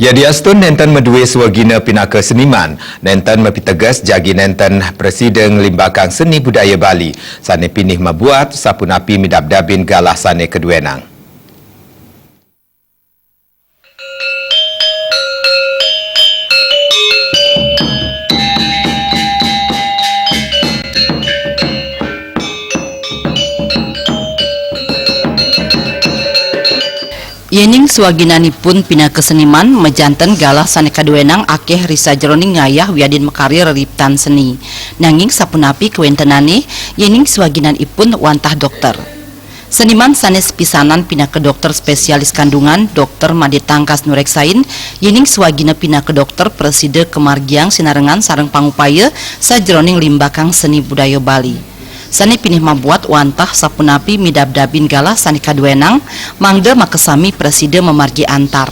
Jadi astun nenten medue swagina pinaka seniman, nenten mapitegas jagi nenten Presiden Limbakan Seni Budaya Bali, sane pinih mabuat sapunapi midabdabin galah sane keduenang. Yening swaginanipun pinaka seniman mejanten galah sane kaduenang akeh risa jroning ngayah wiadin mekari reriptan seni. Nanging sapunapi kewentenane yening swaginanipun wantah dokter. Seniman sanes pisanan pinaka dokter spesialis kandungan Dr. Made Tangkas Nureksain yening swagina pinaka dokter Preside Kemargiang Sinarengan sareng pangupaya sajroning Limbakang Seni Budaya Bali. Sani pinih mabuat wantah sapunapi midabdabin galah sani kaduenang mangda makesami Preside memargi antar.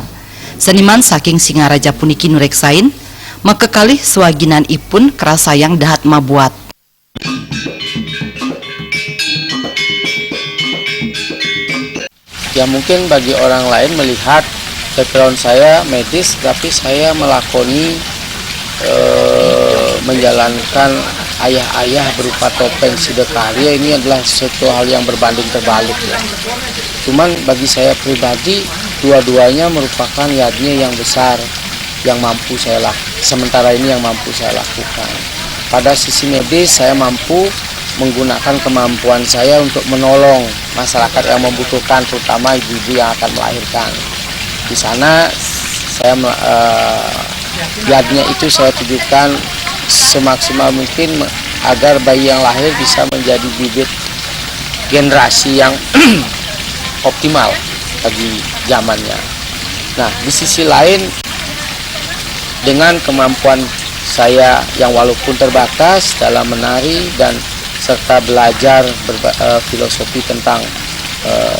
Seniman saking Singaraja puniki nureksain makekalih swaginan ipun kerasayang dahat mabuat. Ya mungkin bagi orang lain melihat background saya medis, tapi saya melakoni menjalankan ayah-ayah berupa topeng sidekarya ini adalah sesuatu hal yang berbanding terbalik ya. Cuman bagi saya pribadi dua-duanya merupakan yadnya yang besar yang mampu saya lakukan. Sementara ini yang mampu saya lakukan. Pada sisi medis saya mampu menggunakan kemampuan saya untuk menolong masyarakat yang membutuhkan, terutama ibu-ibu yang akan melahirkan. Di sana saya yadnya itu saya tujukan semaksimal mungkin agar bayi yang lahir bisa menjadi bibit generasi yang optimal bagi zamannya. Nah, di sisi lain dengan kemampuan saya yang walaupun terbatas dalam menari dan serta belajar filosofi tentang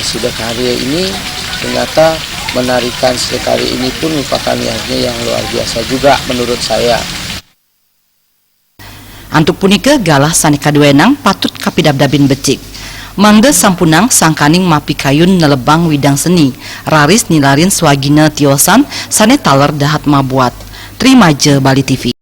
sidekarya ini, ternyata menarikan sidekarya ini pun merupakan yadnya yang luar biasa juga menurut saya. Antuk punika galah sani kaduenang patut kapidabdabin becik. Mangda sampunang sangkaning mapi kayun nelebang widang seni, raris nilarin swagina tiosan sane taler dahat mabuat. Terima je Bali TV.